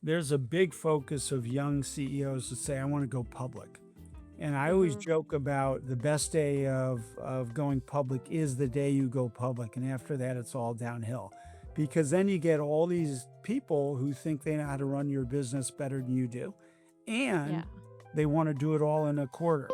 there's a big focus of young CEOs to say, I want to go public. And I always Hmm. joke about the best day of going public is the day you go public. And after that, it's all downhill. Because then you get all these people who think they know how to run your business better than you do. Yeah. And they want to do it all in a quarter.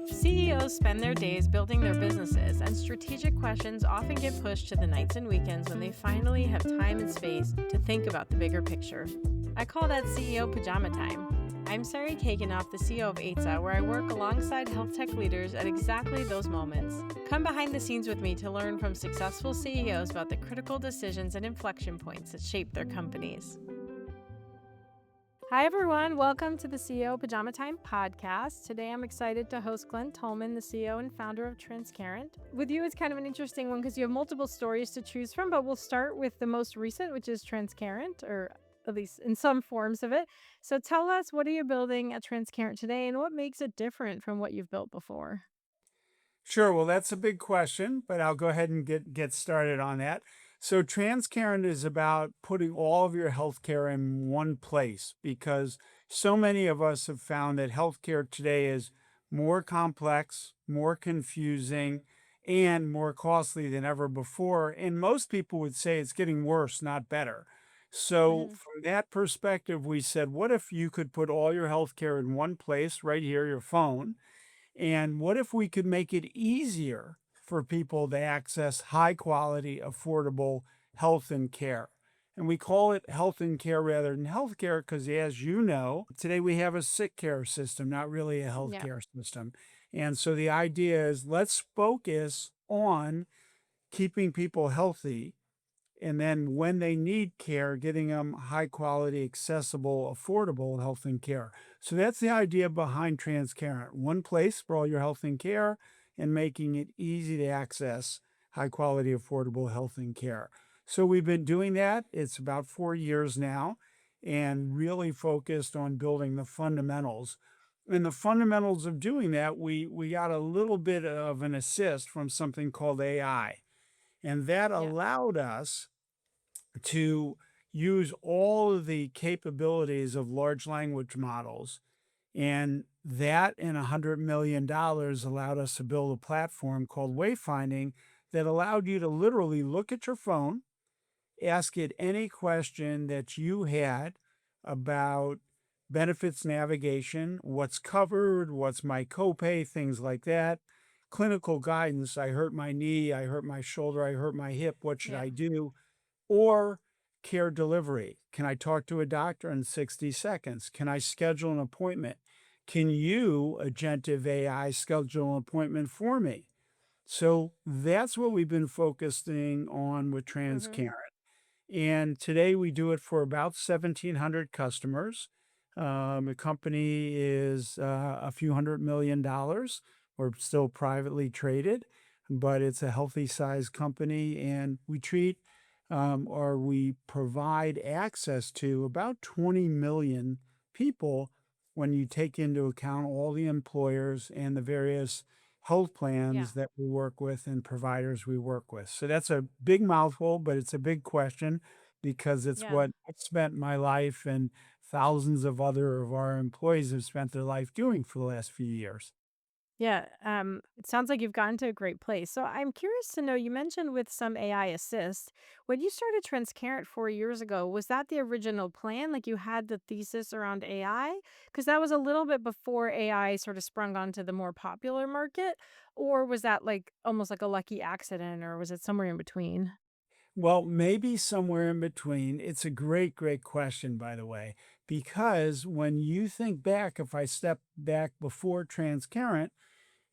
CEOs spend their days building their businesses, and strategic questions often get pushed to the nights and weekends when they finally have time and space to think about the bigger picture. I call that CEO pajama time. I'm Sari Kaganoff, the CEO of AITSA, where I work alongside health tech leaders at exactly those moments. Come behind the scenes with me to learn from successful CEOs about the critical decisions and inflection points that shape their companies. Hi, everyone. Welcome to the CEO Pajama Time podcast. Today, I'm excited to host Glen Tullman, the CEO and founder of Transparent. With you, it's kind of an interesting one because you have multiple stories to choose from, but we'll start with the most recent, which is Transparent, or at least in some forms of it. So tell us, what are you building at Transparent today and what makes it different from what you've built before? Sure. Well, that's a big question, but I'll go ahead and get started on that. So, Transcarent is about putting all of your healthcare in one place because so many of us have found that healthcare today is more complex, more confusing, and more costly than ever before. And most people would say it's getting worse, not better. So, Hmm. from that perspective, we said, what if you could put all your healthcare in one place right here, your phone? And what if we could make it easier for people to access high quality, affordable health and care? And we call it health and care rather than healthcare because, as you know, today we have a sick care system, not really a Yeah. healthcare system. And so the idea is let's focus on keeping people healthy and then when they need care, getting them high quality, accessible, affordable health and care. So that's the idea behind Transcarent. One place for all your health and care and making it easy to access high quality, affordable health and care. So we've been doing that. It's about 4 years now and really focused on building the fundamentals. In the fundamentals of doing that, we got a little bit of an assist from something called AI. And that Yeah. allowed us to use all of the capabilities of large language models. And that and $100 million allowed us to build a platform called Wayfinding that allowed you to literally look at your phone, ask it any question that you had about benefits navigation, what's covered, what's my copay, things like that. Clinical guidance. I hurt my knee, I hurt my shoulder, I hurt my hip. What should Yeah. I do? Or care delivery. Can I talk to a doctor in 60 seconds? Can I schedule an appointment? Can you, agentive AI, schedule an appointment for me? So that's what we've been focusing on with Hmm. Transcarent. And today we do it for about 1,700 customers. The company is a few $100 million. We're still privately traded, but it's a healthy size company. And we treat or we provide access to about 20 million people when you take into account all the employers and the various health Yeah. plans that we work with and providers we work with. So that's a big mouthful, but it's a big question because it's Yeah. what I've spent my life and thousands of other of our employees have spent their life doing for the last few years. Yeah, it sounds like you've gotten to a great place. So I'm curious to know, you mentioned with some AI assist, when you started Transparent 4 years ago, was that the original plan? Like you had the thesis around AI? Because that was a little bit before AI sort of sprung onto the more popular market. Or was that like almost like a lucky accident, or was it somewhere in between? Well, maybe somewhere in between. It's a great, great question, by the way, because when you think back, if I step back before Transparent,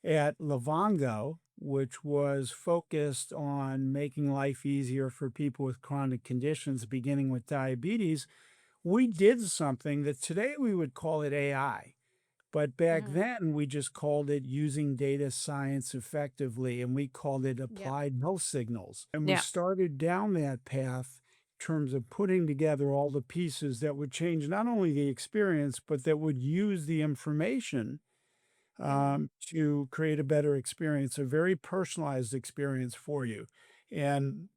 at Livongo, which was focused on making life easier for people with chronic conditions, beginning with diabetes, we did something that today we would call it AI. But back Hmm. then, we just called it using data science effectively, and we called it Yeah. applied health signals. And we Yeah. started down that path in terms of putting together all the pieces that would change not only the experience, but that would use the information Hmm. to create a better experience, a very personalized experience for you. And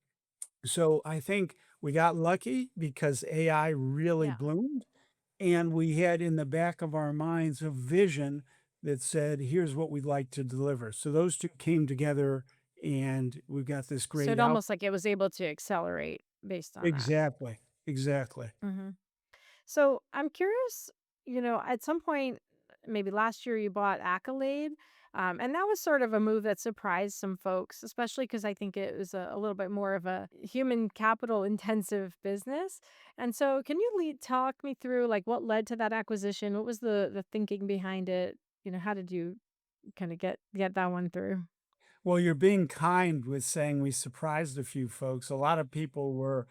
so I think We got lucky because AI really Yeah. bloomed, and we had in the back of our minds a vision that said, "Here's what we'd like to deliver." So those 2 came together, and we've got this So great it out. almost like it was able to accelerate based on that. Exactly, exactly. Mhm. So I'm curious, at some point, maybe last year you bought Accolade, and that was sort of a move that surprised some folks, especially because I think it was a little bit more of a human capital intensive business. And so, can you talk me through like what led to that acquisition? What was the thinking behind it? How did you kind of get that one through? Well, you're being kind with saying we surprised a few folks. A lot of people were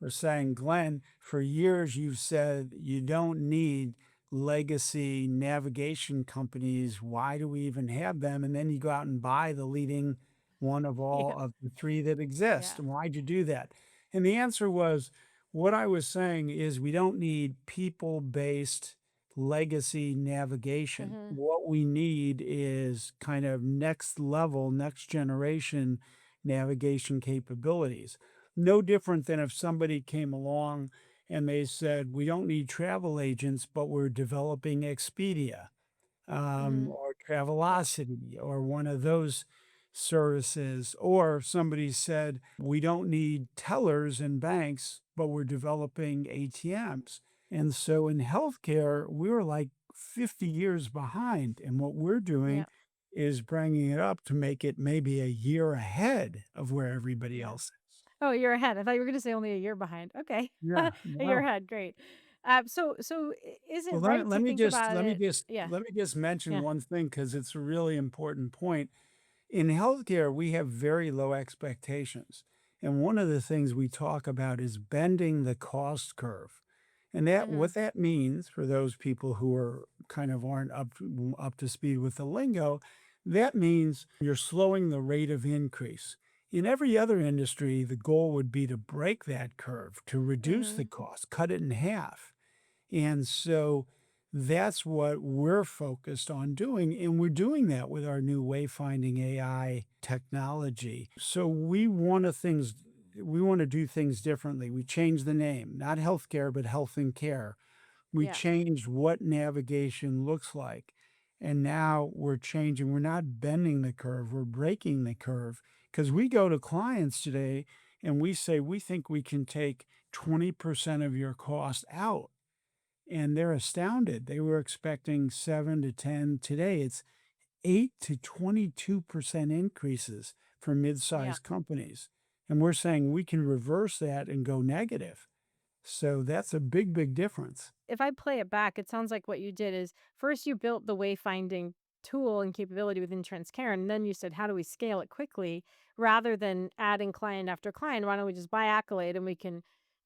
saying, "Glenn, for years you've said you don't need legacy navigation companies. Why do we even have them?" And then you go out and buy the leading one of Yeah. all of the 3 that exist. Yeah. And why'd you do that? And the answer was, what I was saying is we don't need people-based legacy navigation. Hmm. What we need is kind of next level, next generation navigation capabilities. No different than if somebody came along and they said, we don't need travel agents, but we're developing Expedia Hmm. or Yeah. Travelocity or one of those services. Or somebody said, we don't need tellers in banks, but we're developing ATMs. And so in healthcare, we were like 50 years behind. And what we're doing Yeah. is bringing it up to make it maybe a year ahead of where everybody Yeah. else is. Oh, you're ahead. I thought you were gonna say only a year behind. Okay. Yeah, A year no. ahead, great. So is it Well, right to think about let me it? just Yeah, let me just mention yeah. one thing because it's a really important point. In healthcare, we have very low expectations. And one of the things we talk about is bending the cost curve. And that what Mhm. that means for those people who are kind of aren't up to speed with the lingo, that means you're slowing the rate of increase. In every other industry, the goal would be to break that curve, to reduce the Mhm. cost, cut it in half. And so that's what we're focused on doing. And we're doing that with our new wayfinding AI technology. So we want to do things differently. We changed the name, not healthcare, but health and care. We Yeah. changed what navigation looks like. And now we're changing, we're not bending the curve, we're breaking the curve. Because we go to clients today and we say, we think we can take 20% of your cost out, and they're astounded. They were expecting 7 to 10. Today, it's 8 to 22% increases for Yeah. mid-sized companies. And we're saying we can reverse that and go negative. So that's a big, big difference. If I play it back, it sounds like what you did is first you built the wayfinding tool and capability within Transcarent, and then you said, "How do we scale it quickly?" Rather than adding client after client, why don't we just buy Accolade and we can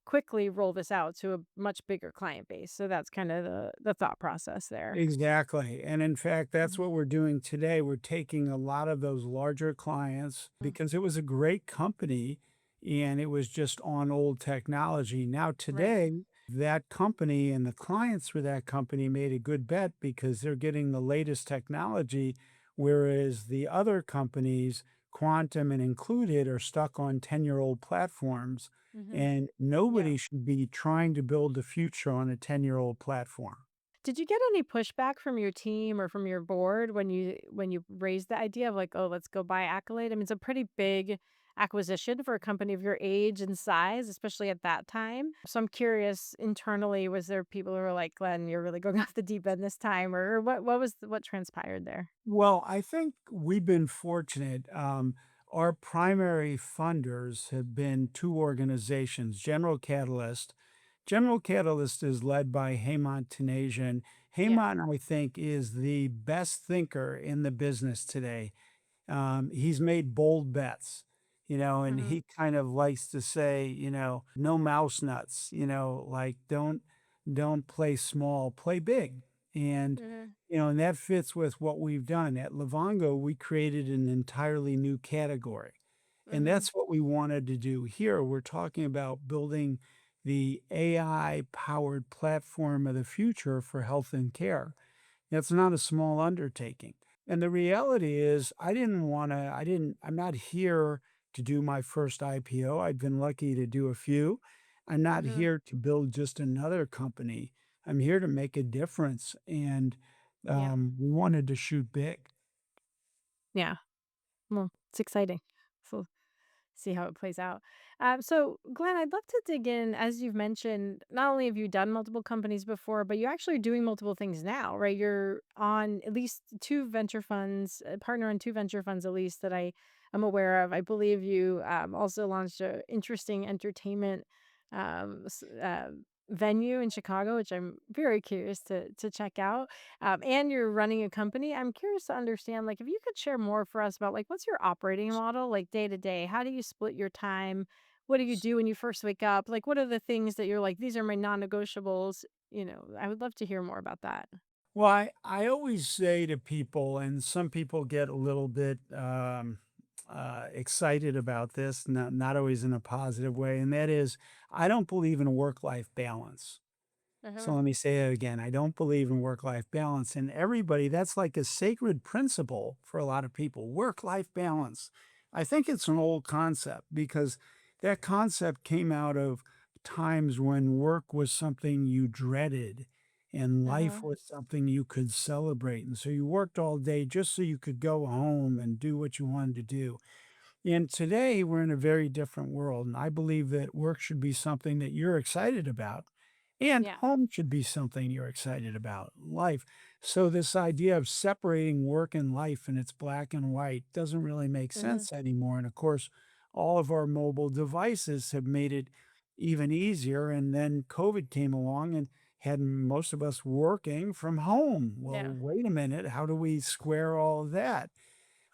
quickly roll this out to a much bigger client base? So that's kind of the thought process there. Exactly. And in fact, that's Mhm. what we're doing today. We're taking a lot of those larger clients Mm. because it was a great company and it was just on old technology. Now, Right. today, that company and the clients for that company made a good bet because they're getting the latest technology, whereas the other companies, Quantum and Included, are stuck on 10-year-old platforms. Mhm. And Yeah. nobody should be trying to build the future on a 10-year-old platform. Did you get any pushback from your team or from your board when you raised the idea of like, "Oh, let's go buy Accolade"? I mean, it's a pretty big acquisition for a company of your age and size, especially at that time. So I'm curious, internally, was there people who were like, "Glenn, you're really going off the deep end this time," or what transpired there? Well, I think we've been fortunate. Our primary funders have been 2 organizations, General Catalyst. General Catalyst is led by Hemant Tunasian. Yeah. Hemant, I think, is the best thinker in the business today. He's made bold bets, and Mhm. he kind of likes to say, no mouse nuts, like don't play small, play big. And Mhm. and that fits with what we've done. At Livongo, we created an entirely new category. And Mhm. that's what we wanted to do here. We're talking about building the AI powered platform of the future for health and care. It's not a small undertaking. And the reality is, I'm not here to do my first IPO. I've been lucky to do a few. I'm not Mhm. here to build just another company. I'm here to make a difference. And Yeah. we wanted to shoot big. Yeah. Well, it's exciting. So see how it plays out. So, Glenn, I'd love to dig in. As you've mentioned, not only have you done multiple companies before, but you're actually doing multiple things now, right? You're on at least two venture funds, a partner on two venture funds, at least that I am aware of. I believe you also launched a interesting entertainment venue in Chicago, which I'm very curious to check out. And you're running a company. I'm curious to understand, like, if you could share more for us about, like, what's your operating model, like, day to day? How do you split your time? What do you do when you first wake up? Like, what are the things that you're like, these are my non-negotiables? I would love to hear more about that. Well, I always say to people, and some people get a little bit excited about this, not always in a positive way, and that is, I don't believe in work-life balance. So Uh-huh. let me say it again. I don't believe in work-life balance. And everybody, that's like a sacred principle for a lot of people. Work-life balance. I think it's an old concept because that concept came out of times when work was something you dreaded and life Uh-huh. was something you could celebrate. And so you worked all day just so you could go home and do what you wanted to do. And today we're in a very different world. And I believe that work should be something that you're excited about. And Yeah. home should be something you're excited about, life. So this idea of separating work and life and it's black and white doesn't really make Mm-hmm. sense anymore. And of course, all of our mobile devices have made it even easier. And then COVID came along and had most of us working from home. Well, Yeah. wait a minute. How do we square all of that?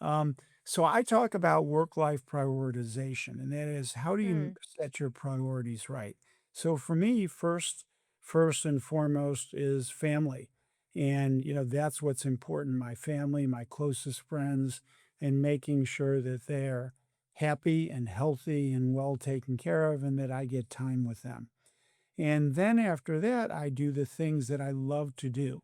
Um, so I talk about work-life prioritization, and that is how do you Mm. set your priorities right? So for me, first and foremost is family. And that's what's important, my family, my closest friends, and making sure that they're happy and healthy and well taken care of and that I get time with them. And then after that, I do the things that I love to do.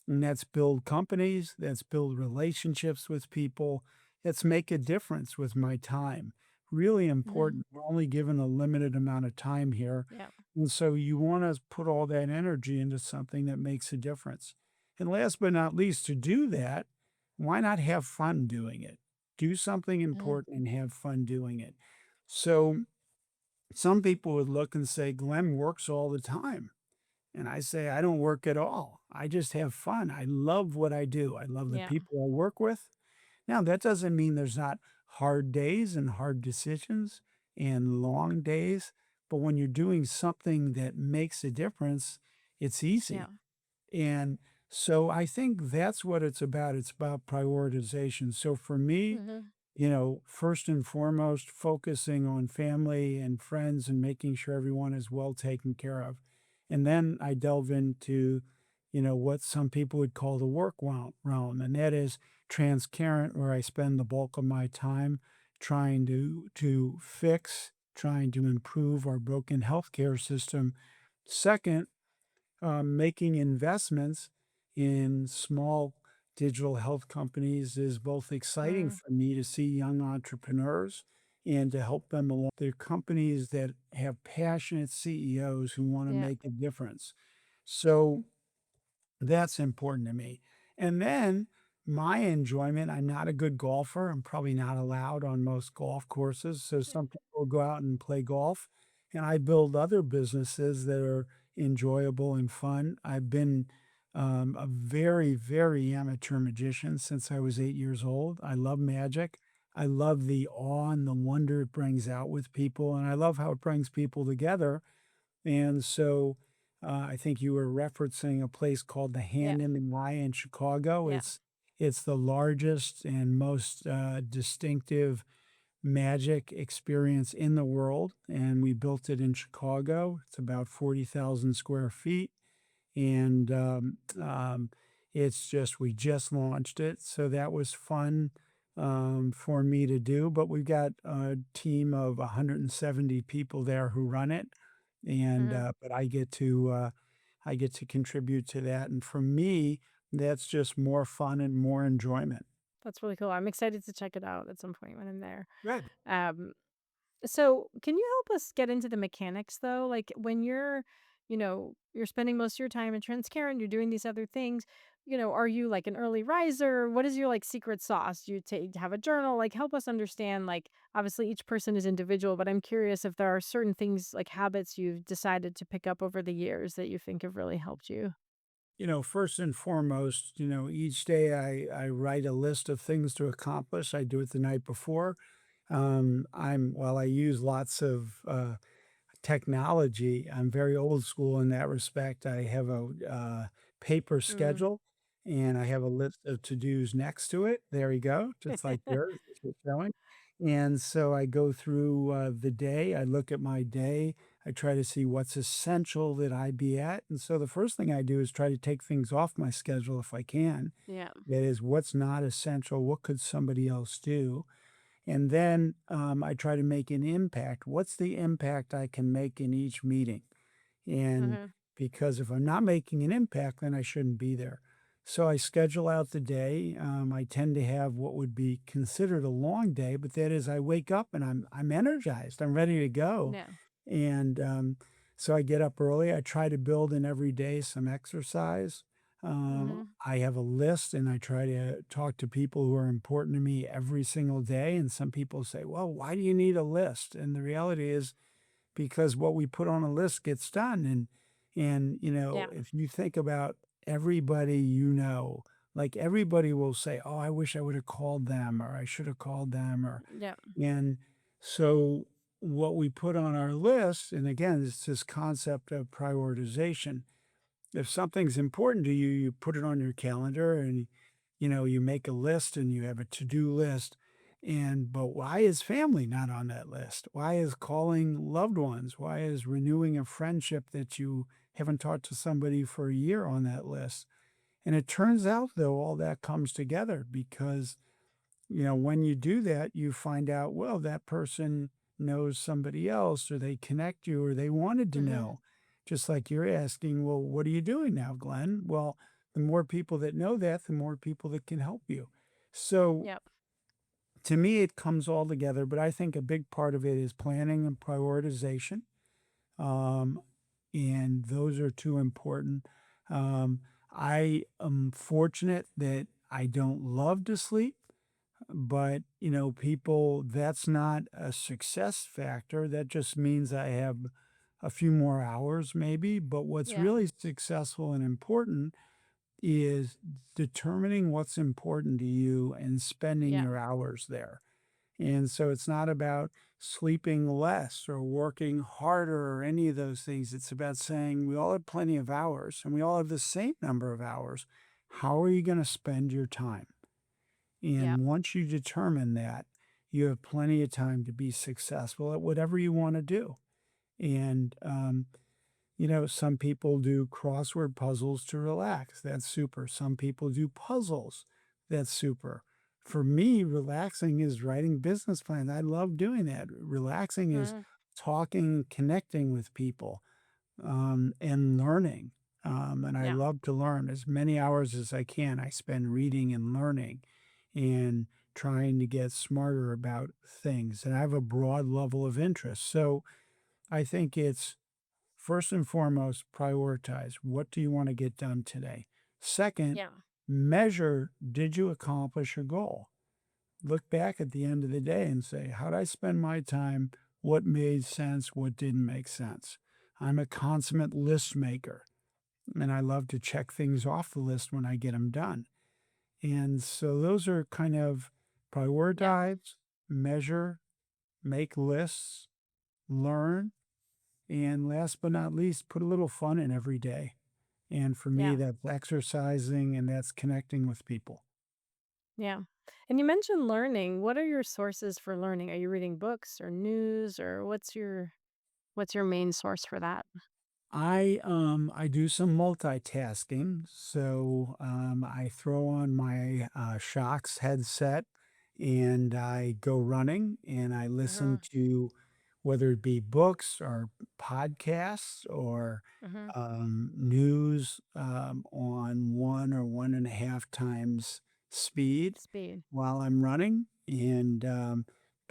And that's build companies, that's build relationships with people, that's make a difference with my time. Really Mm-hmm. important. We're only given a limited amount of time here. Yeah. And so you want to put all that energy into something that makes a difference. And last but not least, to do that, why not have fun doing it? Do something Mm-hmm. important and have fun doing it. So some people would look and say, Glenn works all the time. And I say, I don't work at all. I just have fun. I love what I do. I love the Yeah. people I work with. Now, that doesn't mean there's not hard days and hard decisions and long days, but when you're doing something that makes a difference, it's Yeah. easy. And so I think that's what it's about. It's about prioritization. So for me, Mm-hmm. first and foremost, focusing on family and friends and making sure everyone is well taken care of. And then I delve into, what some people would call the work realm, and that is transparent, where I spend the bulk of my time trying to fix, trying to improve our broken healthcare system. Second, making investments in small digital health companies is both exciting Mm. for me to see young entrepreneurs and to help them along. They're companies that have passionate CEOs who want to Yeah. make a difference. So that's important to me. And then my enjoyment, I'm not a good golfer. I'm probably not allowed on most golf courses. So some people go out and play golf, and I build other businesses that are enjoyable and fun. I've been a very, very amateur magician since I was 8 years old. I love magic. I love the awe and the wonder it brings out with people, and I love how it brings people together. And so, I think you were referencing a place called the Yeah. Hand in the Eye in Chicago. Yeah. It's the largest and most, distinctive magic experience in the world, and we built it in Chicago. It's about 40,000 square feet, and, it's just we just launched it, so that was fun, for me to do, but we've got a team of 170 people there who run it, and, Mm-hmm. but I get to contribute to that, and for me, that's just more fun and more enjoyment. That's really cool. I'm excited to check it out at some point when I'm there. Good. Um, So, can you help us get into the mechanics though? Like when you're spending most of your time in Transparent, you're doing these other things, are you like an early riser? What is your like secret sauce? Do you have a journal? Like help us understand like obviously each person is individual, but I'm curious if there are certain things like habits you've decided to pick up over the years that you think have really helped you. First and foremost, each day I write a list of things to accomplish. I do it the night before. While I use lots of technology. I'm very old school in that respect. I have a paper Mm. schedule and I have a list of to dos next to it. There you go, just like yours, that you're showing. And so I go through the day, I look at my day, I try to see what's essential that I be at. And so the first thing I do is try to take things off my schedule if I can. Yeah. That is, what's not essential? What could somebody else do? And then I try to make an impact. What's the impact I can make in each meeting? And Mhm. because if I'm not making an impact, then I shouldn't be there. So I schedule out the day. I tend to have what would be considered a long day, but that is I wake up and I'm energized. I'm ready to go. Yeah. And so I get up early. I try to build in every day some exercise. Mhm. I have a list and I try to talk to people who are important to me every single day. And some people say, well, why do you need a list? And the reality is because what we put on a list gets done. And Yeah. if you think about everybody like everybody will say, "Oh, I wish I would have called them," or "I should have called them," or Yeah. and so what we put on our list, and again, it's this concept of prioritization. If something's important to you, you put it on your calendar and you make a list and you have a to-do list. But why is family not on that list? Why is calling loved ones? Why is renewing a friendship that you haven't talked to somebody for a year on that list? And it turns out though all that comes together because when you do that, you find out, well, that person knows somebody else, or they connect you, or they wanted to Mhm. know. Just like you're asking, well, what are you doing now, Glenn? Well, the more people that know that, the more people that can help you. So Yep. to me, it comes all together, but I think a big part of it is planning and prioritization. Um, and those are two important. Um, I am fortunate that I don't love to sleep. But, people, that's not a success factor. That just means I have a few more hours maybe. But what's Yeah. really successful and important is determining what's important to you and spending Yeah. your hours there. And so it's not about sleeping less or working harder or any of those things. It's about saying we all have plenty of hours and we all have the same number of hours. How are you going to spend your time? Yeah. And once you determine that, you have plenty of time to be successful at whatever you want to do. And, some people do crossword puzzles to relax. That's super. Some people do puzzles. That's super. For me, relaxing is writing business plans. I love doing that. Relaxing is Mhm. talking, connecting with people and learning. And I Yeah. love to learn as many hours as I can. I spend reading and learning and trying to get smarter about things. And I have a broad level of interest. So I think it's first and foremost, prioritize. What do you want to get done today? Second, Yeah. measure, did you accomplish your goal? Look back at the end of the day and say, how did I spend my time? What made sense? What didn't make sense? I'm a consummate list maker, and I love to check things off the list when I get them done. And so those are kind of Yeah. prioritize, measure, make lists, learn, and last but not least, put a little fun in every day. And for me, Yeah. that's exercising and that's connecting with people. Yeah. And you mentioned learning. What are your sources for learning? Are you reading books or news or what's your main source for that? I do some multitasking, so I throw on my Shocks headset and I go running and I listen Mhm. to whether it be books or podcasts or Mhm. news on 1 or 1.5 times speed Speed. while I'm running. And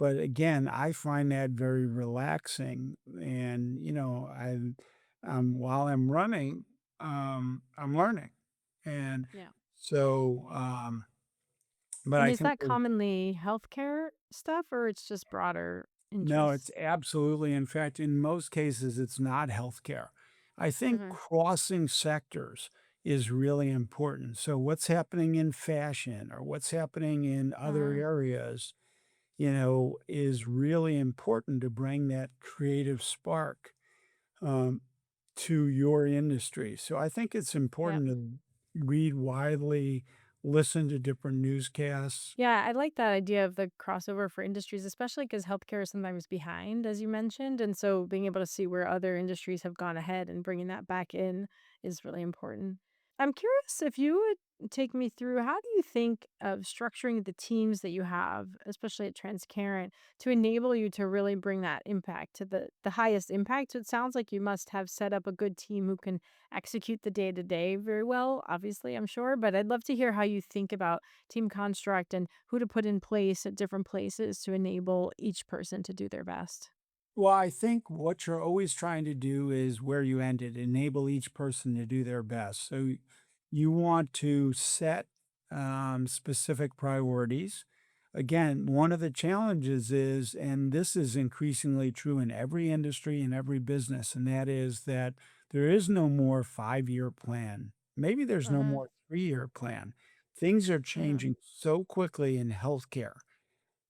But again, I find that very relaxing. And, while I'm running, I'm learning. And Yeah. so, but And I is think that commonly healthcare stuff or it's just broader no, it's interests? absolutely. In fact, in most cases, it's not healthcare. I think Hmm. crossing sectors is really important. So, what's happening in fashion or what's happening in other Uh-huh. areas, is really important to bring that creative spark um, to your industry. So, I think it's Yeah. important to read widely, listen to different newscasts. Yeah, I like that idea of the crossover for industries, especially because healthcare is sometimes behind, as you mentioned. And so being able to see where other industries have gone ahead and bringing that back in is really important. I'm curious if you would take me through how do you think of structuring the teams that you have, especially at Transparent, to enable you to really bring that impact to the highest impact? So it sounds like you must have set up a good team who can execute the day to day very well, obviously, I'm sure. But I'd love to hear how you think about team construct and who to put in place at different places to enable each person to do their best. Well, I think what you're always trying to do is where you ended, enable each person to do their best. So you want to set specific priorities. Again, one of the challenges is, and this is increasingly true in every industry and every business, and that is that there is no more 5-year plan. Maybe there's no Uh-huh. more 3-year plan. Things are Uh-huh. changing so quickly in healthcare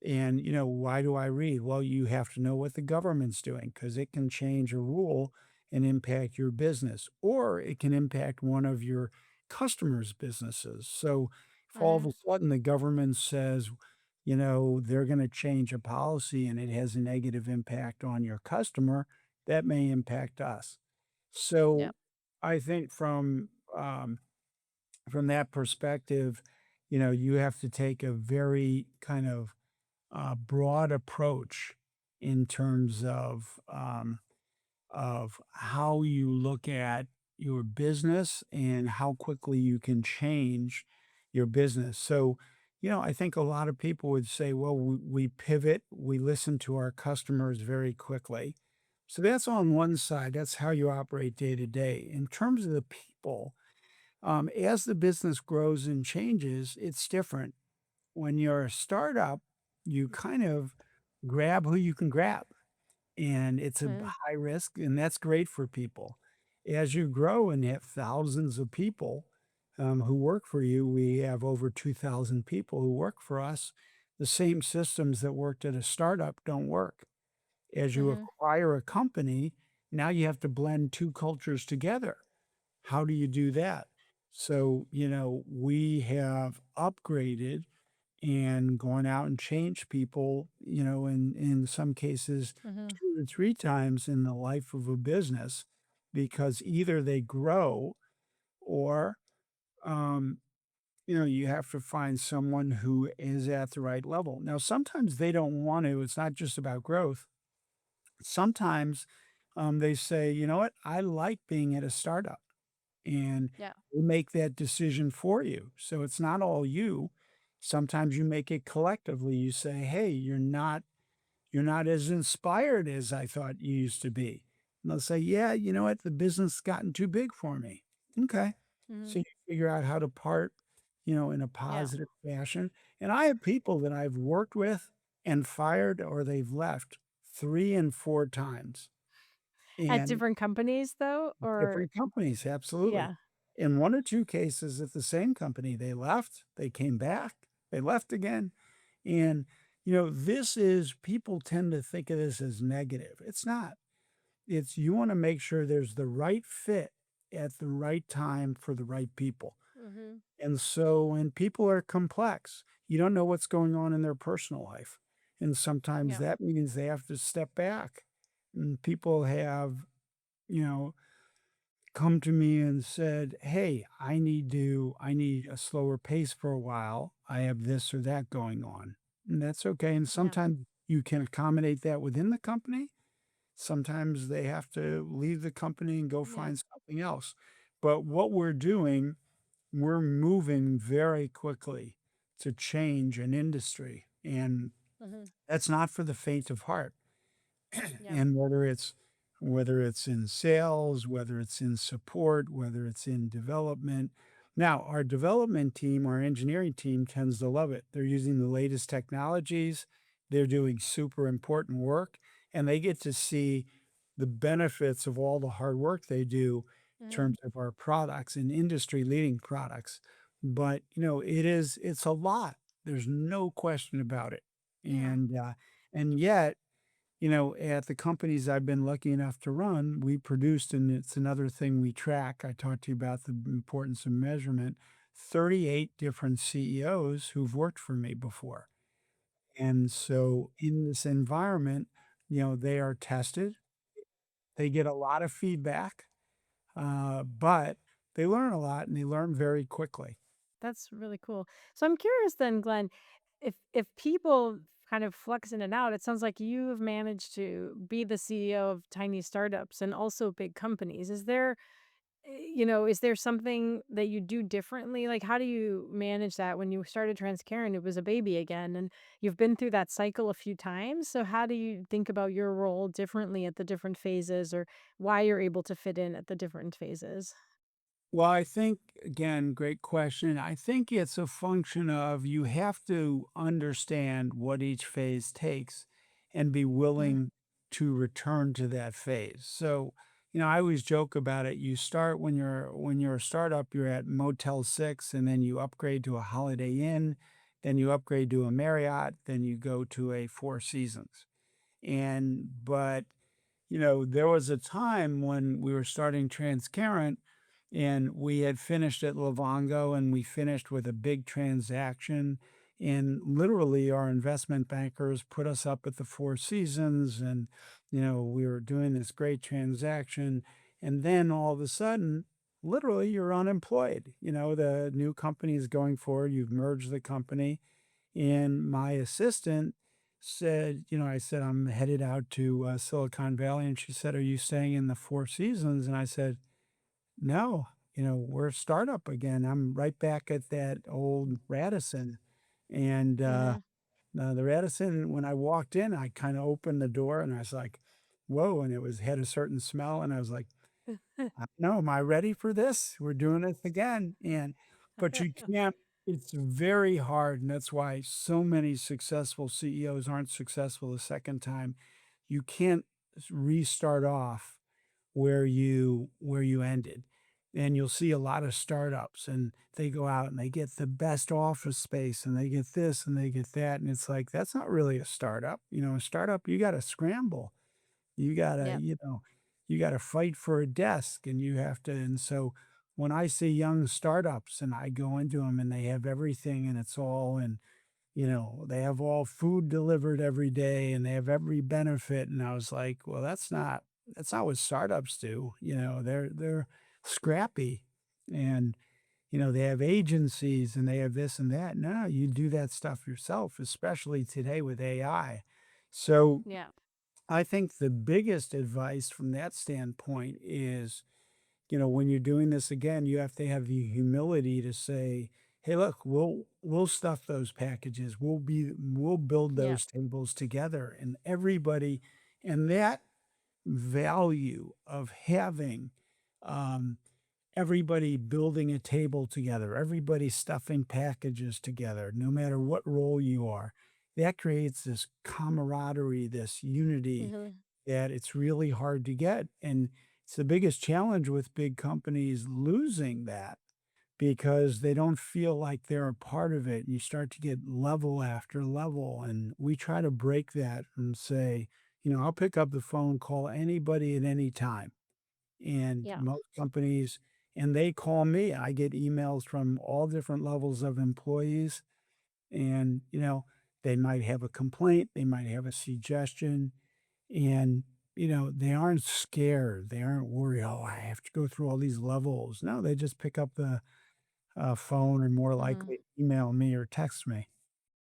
and, why do I read? Well, you have to know what the government's doing because it can change a rule and impact your business, or it can impact one of your customers' businesses. So if all of Uh-huh. a sudden the government says, they're going to change a policy and it has a negative impact on your customer, that may impact us. So Yep. I think from that perspective, you have to take a very kind of broad approach in terms of how you look at your business and how quickly you can change your business. So, I think a lot of people would say, well, we pivot, we listen to our customers very quickly. So that's on one side. That's how you operate day to day. In terms of the people, as the business grows and changes, it's different when you're a startup, you kind of grab who you can grab, and it's a Uh-huh. high risk, and that's great for people. As you grow and have thousands of people who work for you, we have over 2,000 people who work for us. The same systems that worked at a startup don't work. As you Uh-huh. acquire a company, now you have to blend two cultures together. How do you do that? So, we have upgraded and gone out and changed people, in some cases Uh-huh. 2 to 3 times in the life of a business because either they grow or, um, you have to find someone who is at the right level. Now, sometimes they don't want to. It's not just about growth. Sometimes, they say, "You know what? I like being at a startup." And Yeah. we make that decision for you. So it's not all you. Sometimes you make it collectively. You say, "Hey, you're not as inspired as I thought you used to be." And they'll say, "Yeah, you know what? The business has gotten too big for me." Okay. Hmm. So you figure out how to part, in a Yeah. positive fashion. And I have people that I've worked with and fired or they've left 3 and 4 times. At And different companies though, or different companies, absolutely. yeah. In 1 or 2 cases at the same company, they left, they came back, they left again, and, this is people tend to think of this as negative. It's not. It's you wanna make sure there's the right fit at the right time for the right people, Hmm. and so when people are complex, you don't know what's going on in their personal life, and sometimes Yeah. that means they have to step back, and people have, you know come to me and said, "Hey, I need a slower pace for a while. I have this or that going on." And that's okay. And Yeah. sometimes you can accommodate that within the company. Sometimes they have to leave the company and go Yeah. find something else. But what we're doing, we're moving very quickly to change an industry. And Hmm. That's not for the faint of heart. Yep. And whether it's in sales, whether it's in support, whether it's in development. Now, our development team, our engineering team tends to love it. They're using the latest technologies. They're doing super important work, and they get to see the benefits of all the hard work they do in Hmm. terms of our products and industry leading products. But, it's a lot. There's no question about it. Yeah. And yet, at the companies I've been lucky enough to run, we produced, and it's another thing we track. I talked to you about the importance of measurement, 38 different CEOs who've worked for me before. And so in this environment, they are tested, they get a lot of feedback, but they learn a lot and they learn very quickly. That's really cool. So I'm curious then, Glenn, if people kind of flex in and out, it sounds like you've managed to be the CEO of tiny startups and also big companies. Is there something that you do differently? Like, how do you manage that? When you started Transcarent, it was a baby again, and you've been through that cycle a few times. So how do you think about your role differently at the different phases, or why you're able to fit in at the different phases? Well, I think, again, great question. I think it's a function of you have to understand what each phase takes and be Mhm. willing to return to that phase. So, I always joke about it. You start when you're a startup, you're at Motel 6 and then you upgrade to a Holiday Inn, then you upgrade to a Marriott, then you go to a Four Seasons. But there was a time when we were starting Transparent and we had finished at Livongo and we finished with a big transaction. And literally, our investment bankers put us up at the Four Seasons and, we were doing this great transaction. And then all of a sudden, literally, you're unemployed. The new company is going forward. You've merged the company and my assistant said, I said, I'm headed out to Silicon Valley. And she said, Are you staying in the Four Seasons? And I said, No, we're a startup again. I'm right back at that old Radisson. And Mhm. the Radisson, when I walked in, I kind of opened the door and I was like, Whoa. And it had a certain smell. And I was like, I don't know, am I ready for this? We're doing this again. But you can't, it's very hard. And that's why so many successful CEOs aren't successful the second time. You can't restart off where you ended. And you'll see a lot of startups and they go out and they get the best office space and they get this and they get that. And it's like, that's not really a startup. A startup, you got to scramble. You gotta, Yep. you gotta fight for a desk and you have to, and so when I see young startups and I go into them and they have everything and it's all and they have all food delivered every day and they have every benefit. And I was like, well, that's not what startups do. They're scrappy and they have agencies and they have this and that. No, you do that stuff yourself, especially today with AI. So Yeah. I think the biggest advice from that standpoint is, when you're doing this again, you have to have the humility to say, "Hey, look, we'll stuff those packages. We'll build Yep. those tables together." And everybody, and that value of having um, everybody building a table together, everybody stuffing packages together, no matter what role you are, that creates this camaraderie, this unity Mhm. that it's really hard to get. And it's the biggest challenge with big companies losing that because they don't feel like they're a part of it. You start to get level after level. And we try to break that and say, I'll pick up the phone, call anybody at any time. And Yeah. most companies, and they call me. I get emails from all different levels of employees. And, they might have a complaint, they might have a suggestion, and, they aren't scared. They aren't worried, "Oh, I have to go through all these levels." No, they just pick up the, phone and more Mhm. likely email me or text me.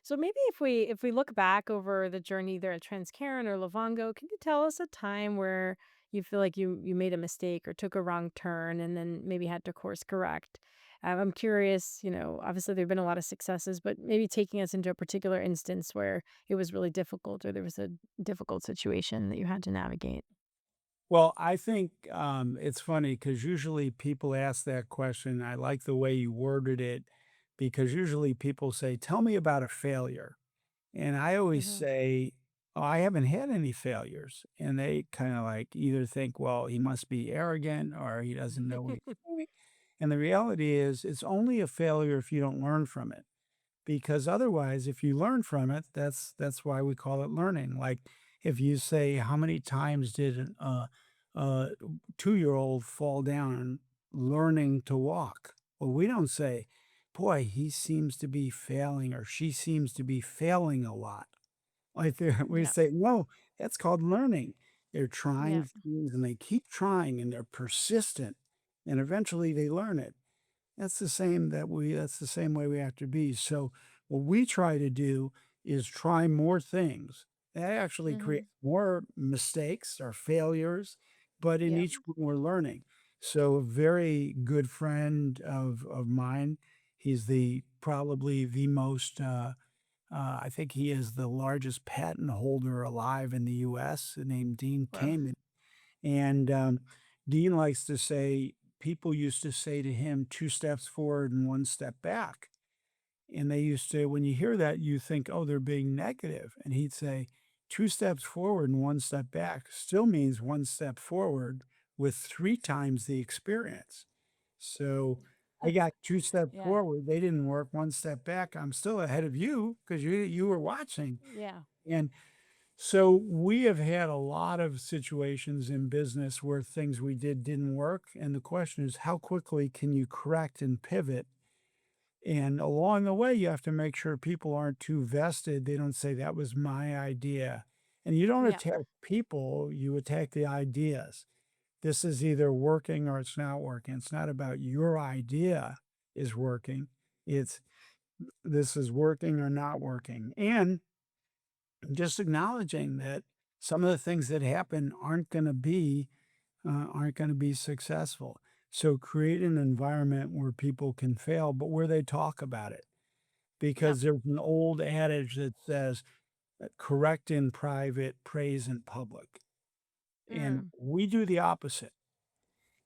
So maybe if we look back over the journey there at Transcarent or Livongo, can you tell us a time where you feel like you made a mistake or took a wrong turn and then maybe had to course correct. I'm curious, obviously there've been a lot of successes, but maybe taking us into a particular instance where it was really difficult or there was a difficult situation that you had to navigate. Well, I think, it's funny because usually people ask that question. I like the way you worded it because usually people say, "Tell me about a failure." And I always Mhm. say, "Oh, I haven't had any failures." And they kinda, like, either think, "Well, he must be arrogant or he doesn't know what he's doing." And the reality is, it's only a failure if you don't learn from it. Because otherwise, if you learn from it, that's why we call it learning. Like, if you say, "How many times did a 2-year-old fall down learning to walk?" Well, we don't say, "Boy, he seems to be failing," or "She seems to be failing a lot." Like, there we Yeah. say, "No, that's called learning." They're Yeah. trying things, and they keep trying, and they're persistent, and eventually they learn it. That's the same way we have to be. So what we try to do is try more things. That actually creates Mhm. more mistakes or failures, but in Yeah. each one we're learning. So a very good friend of mine, he's the probably the most I think he is the largest patent holder alive in the US, named Dean Wow. Kamen. And, Dean likes to say people used to say to him, 2 steps forward and 1 step back. And they used to when you hear that, you think, "Oh, they're being negative." And he'd say, "2 steps forward and 1 step back still means 1 step forward with 3 times the experience." So, I got 2 steps Yeah. forward, they didn't work, 1 step back, I'm still ahead of you because you were watching. Yeah. And so we have had a lot of situations in business where things we did didn't work, and the question is how quickly can you correct and pivot? And along the way, you have to make sure people aren't too vested. They don't say that was my idea. And you don't Yeah. attack people, you attack the ideas. This is either working or it's not working. It's not about your idea is working. It's this is working or not working. And just acknowledging that some of the things that happen aren't going to be successful. So create an environment where people can fail, but where they talk about it. Yeah. Because there's an old adage that says, correct in private, praise in public. And Mm. we do the opposite.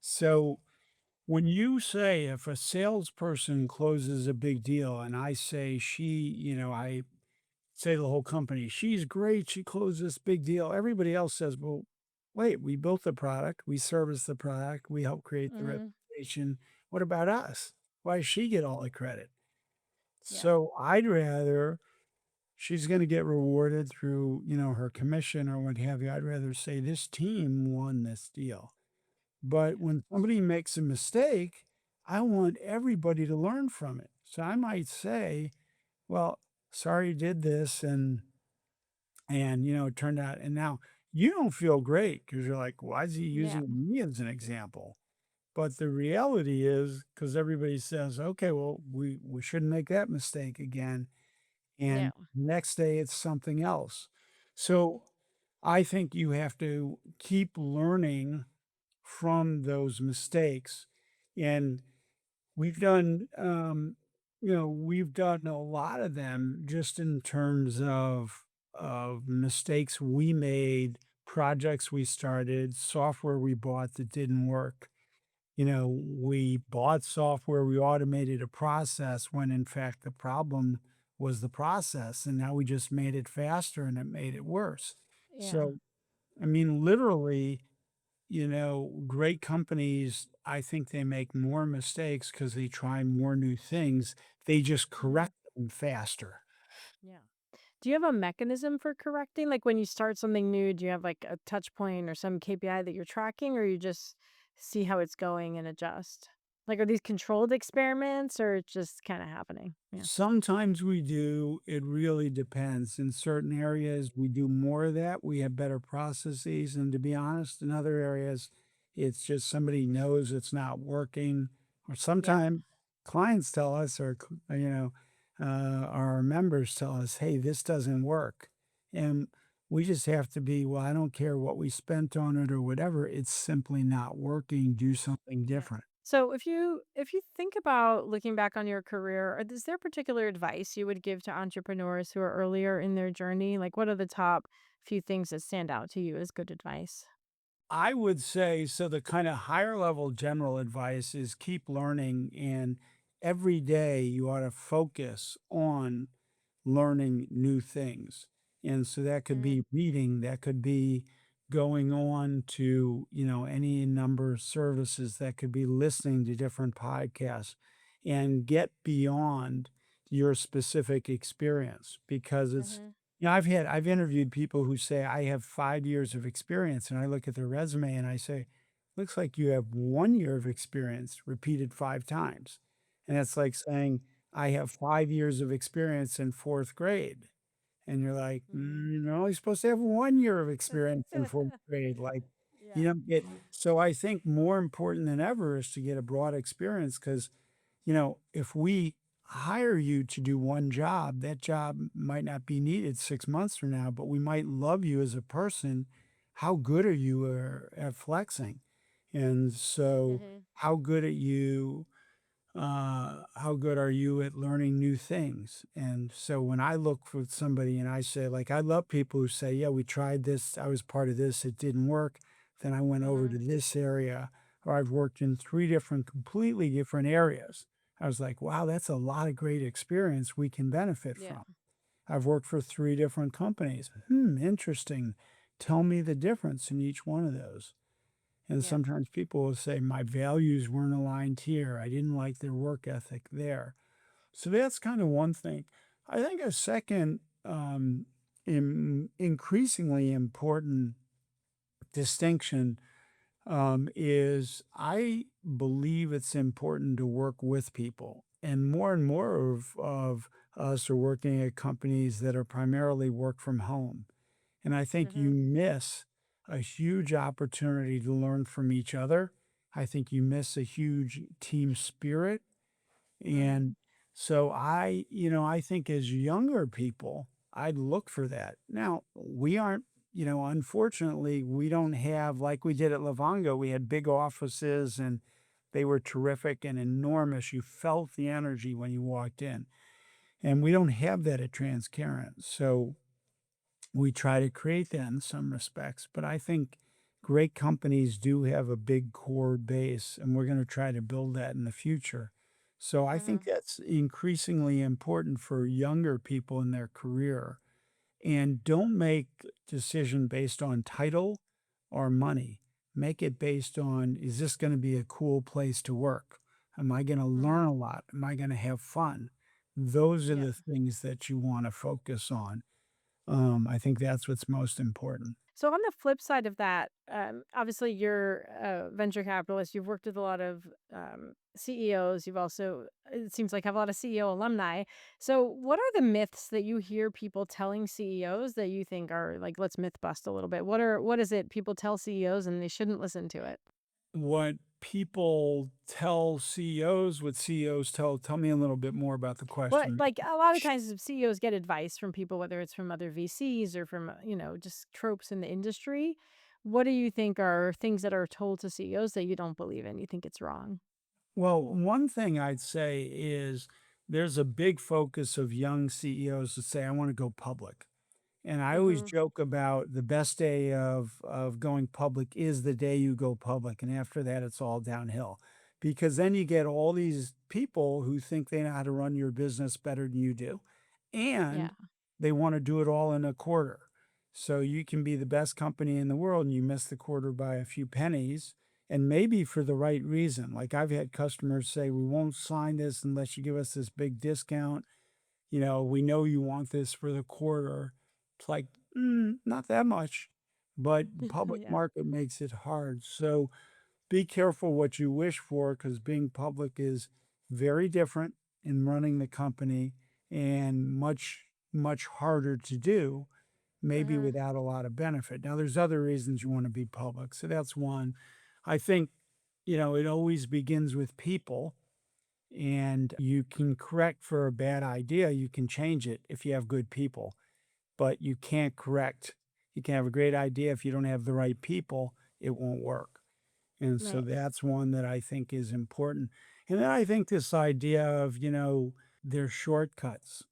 So when you say if a salesperson closes a big deal and I say I say to the whole company, "She's great, she closed this big deal." Everybody else says, "Well, wait, we built the product, we service the product, we helped create the Mhm. reputation. What about us? Why does she get all the credit?" Yeah. So I'd rather she's gonna get rewarded through, her commission or what have you. I'd rather say this team won this deal. But Yeah. when somebody makes a mistake, I want everybody to learn from it. So I might say, "Well, sorry you did this, and it turned out," and now you don't feel great because 'cause you're like, "Why is he Yeah. using me as an example?" But the reality is, because everybody says, "Okay, well, we shouldn't make that mistake again," Yeah. and next day it's something else. So, I think you have to keep learning from those mistakes, and we've done a lot of them just in terms of mistakes we made, projects we started, software we bought that didn't work. We bought software, we automated a process when in fact the problem was the process, and now we just made it faster and it made it worse. Yeah. So, I mean, literally, great companies, I think they make more mistakes because they try more new things. They just Mhm. correct them faster. Yeah. Do you have a mechanism for correcting? Like when you start something new, do you have like a touch point or some KPI that you're tracking, or you just see how it's going and adjust? Like, are these controlled experiments or it's just kind of happening? Yeah. Sometimes we do. It really depends. In certain areas, we do more of that. We have better processes. And to be honest, in other areas, it's just somebody knows it's not working. Or Yeah. sometimes clients tell us, or, our members tell us, "Hey, this doesn't work." And We just have to be, well, I don't care what we spent on it or whatever. It's simply not working. Do something Yeah. different. So if you think about looking back on your career, is there particular advice you would give to entrepreneurs who are earlier in their journey? Like what are the top few things that stand out to you as good advice? I would say so the kind of higher level general advice is keep learning, and every day you ought to focus on learning new things. And so that could Mhm. be reading, that could be going on to, any number of services, that could be listening to different podcasts and get beyond your specific experience because Mhm. I've interviewed people who say I have 5 years of experience and I look at their resume and I say, looks like you have 1 year of experience repeated 5 times. And that's like saying I have 5 years of experience in 4th grade. And you're like, Mhm. You're only supposed to have 1 year of experience in 4th grade." Like, you Yeah. don't get so I think more important than ever is to get a broad experience because, if we hire you to do one job, that job might not be needed 6 months from now, but we might love you as a person. How good are you at flexing? And so Mhm. how good at you how good are you at learning new things? And so when I look for somebody and I say, like, I love people who say, yeah, we tried this, I was part of this, it didn't work. Then I went over to Mhm. this area, or I've worked in three different, completely different areas. I was like, wow, that's a lot of great experience we can benefit Yeah. from. I've worked for three different companies. Interesting. Tell me the difference in each one of those. And Yeah. sometimes people will say, my values weren't aligned here. I didn't like their work ethic there. So that's kind of one thing. I think a second, increasingly important distinction is I believe it's important to work with people. And more of us are working at companies that are primarily work from home. And I think you Mhm. miss a huge opportunity to learn from each other. I think you miss a huge team spirit. Mhm. And so I think as younger people, I'd look for that. Now, we aren't, unfortunately, we don't have like we did at Livongo, we had big offices and they were terrific and enormous. You felt the energy when you walked in. And we don't have that at Transparent. So we try to create that in some respects, but I think great companies do have a big core base, and we're going to try to build that in the future. So I think Mhm. that's increasingly important for younger people in their career. And don't make decision based on title or money. Make it based on, is this going to be a cool place to work? Am I going to learn Mhm. a lot? Am I going to have fun? Those are Yeah. the things that you want to focus on. I think that's what's most important. So on the flip side of that, obviously you're a venture capitalist. You've worked with a lot of CEOs. You've also, it seems like, have a lot of CEO alumni. So what are the myths that you hear people telling CEOs that you think are like, let's myth bust a little bit? What is it people tell CEOs and they shouldn't listen to it? What people tell CEOs, what CEOs tell me a little bit more about the Well, question. like a lot of times CEOs get advice from people, whether it's from other VCs or from, just tropes in the industry. What do you think are things that are told to CEOs that you don't believe in? You think it's wrong? Well, one thing I'd say is there's a big focus of young CEOs to say, I want to go public. And I always Mhm. joke about the best day of going public is the day you go public, and after that, it's all downhill. Because then you get all these people who think they know how to run your business better than you do, Yeah. and they wanna do it all in a quarter. So you can be the best company in the world, and you miss the quarter by a few pennies, and maybe for the right reason. Like, I've had customers say, "We won't sign this unless you give us this big discount." We know you want this for the quarter. It's like, not that much, but public Yeah. market makes it hard. So be careful what you wish for because being public is very different in running the company and much, much harder to do, maybe Mhm. without a lot of benefit. Now, there's other reasons you want to be public. So that's one. I think, it always begins with people and you can correct for a bad idea, you can change it if you have good people, but you can't correct You can have a great idea if you don't have the right people, it won't work. And so Right. that's one that I think is important. And then I think this idea of, there's shortcuts.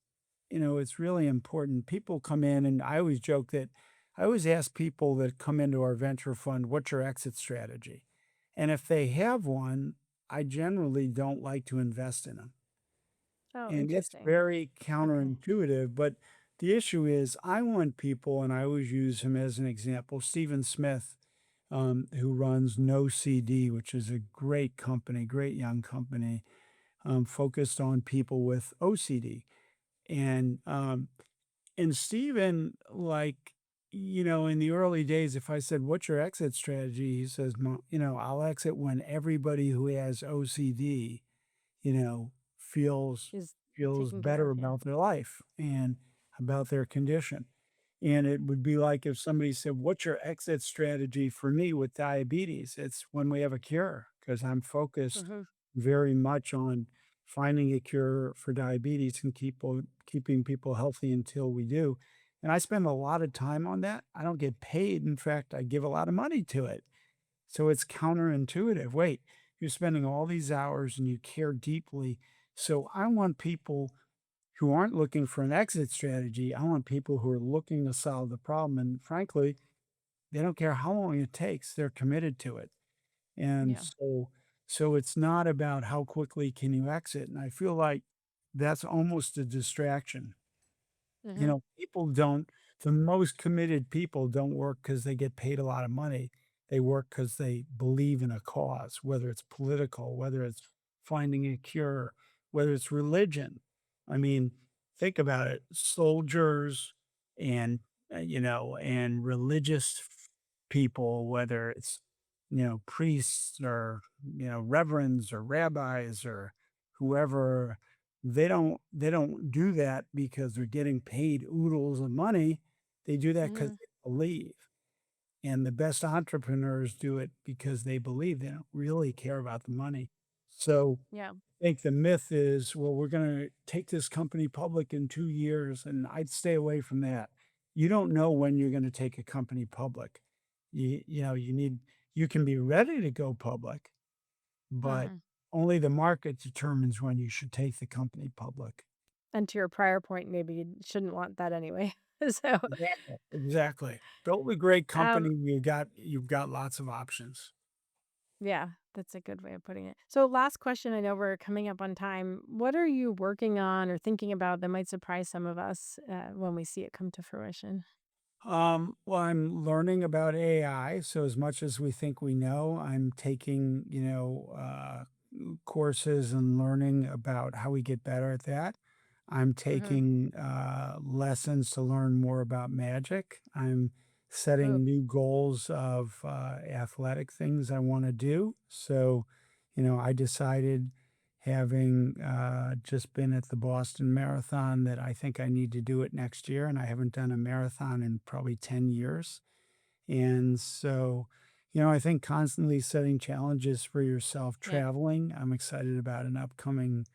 It's really important. People come in, and I always joke that I always ask people that come into our venture fund, what's your exit strategy? And if they have one, I generally don't like to invest in them. Oh, And it's interesting. very Okay. counterintuitive, but the issue is I want people, and I always use him as an example, Stephen Smith, who runs No CD, which is a great company, great young company, focused on people with OCD. And Stephen, like, in the early days, if I said, "What's your exit strategy?" He says, I'll exit when everybody who has OCD, you know, feels Is feels taken care better of. Yeah. about their life and about their condition. And it would be like if somebody said, "What's your exit strategy for me with diabetes?" It's when we have a cure, because I'm focused Hmm. very much on finding a cure for diabetes and keeping people healthy until we do. And I spend a lot of time on that. I don't get paid. In fact, I give a lot of money to it. So it's counterintuitive. Wait, you're spending all these hours and you care deeply. So I want people who aren't looking for an exit strategy. I want people who are looking to solve the problem. And frankly, they don't care how long it takes. They're committed to it. And Yeah. so it's not about how quickly can you exit. And I feel like that's almost a distraction. Hmm. People don't The most committed people don't work because they get paid a lot of money. They work because they believe in a cause, whether it's political, whether it's finding a cure, whether it's religion. I mean, think about it. Soldiers and, and religious people, whether it's, priests or, reverends or rabbis or whoever, they don't do that because they're getting paid oodles of money. They do that because Hmm. they believe, and the best entrepreneurs do it because they believe. They don't really care about the money. So, Yeah. I think the myth is, "Well, we're gonna take this company public in 2 years," and I'd stay away from that. You don't know when you're gonna take a company public. You can be ready to go public, but Hmm. only the market determines when you should take the company public. And to your prior point, maybe you shouldn't want that anyway. So, Exactly, exactly. Build a great um, company, you've got lots of options. yeah, that's a good way of putting it. So, last question. I know we're coming up on time. What are you working on or thinking about that might surprise some of us when we see it come to fruition? Well, I'm learning about AI, so as much as we think we know, I'm taking, courses and learning about how we get better at that. I'm Hmm. taking lessons to learn more about magic. I'm Oh, setting new goals of athletic things I want to do. So, I decided, having just been at the Boston Marathon, that I think I need to do it next year. And I haven't done a marathon in probably 10 years. And so, I think constantly setting challenges for yourself, yeah. traveling. I'm excited about an upcoming,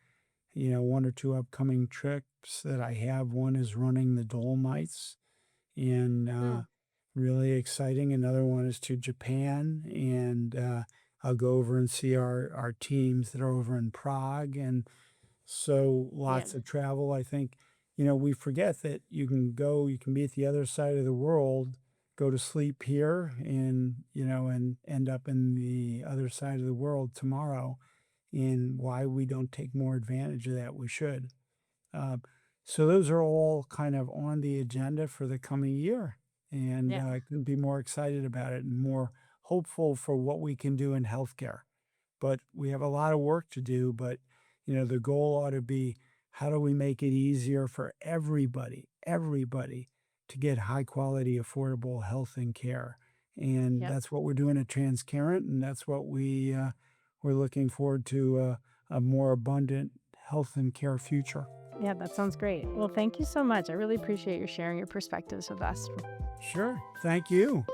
one or two upcoming trips that I have. One is running the Dolomites, and Mm, really exciting. Another one is to Japan, and I'll go over and see our teams that are over in Prague. And so yeah. lots of travel. I think, we forget that you can be at the other side of the world, go to sleep here, and, and end up in the other side of the world tomorrow. And why we don't take more advantage of that, we should. Uh, so those are all kind of on the agenda for the coming year. And Yeah. I couldn't be more excited about it and more hopeful for what we can do in healthcare. But we have a lot of work to do. But, the goal ought to be, how do we make it easier for everybody to get high quality, affordable health and care? And Yep. that's what we're doing at Transcarent. And that's what we're looking forward to, a more abundant health and care future. Yeah, that sounds great. Well, thank you so much. I really appreciate you sharing your perspectives with us. Sure. Thank you.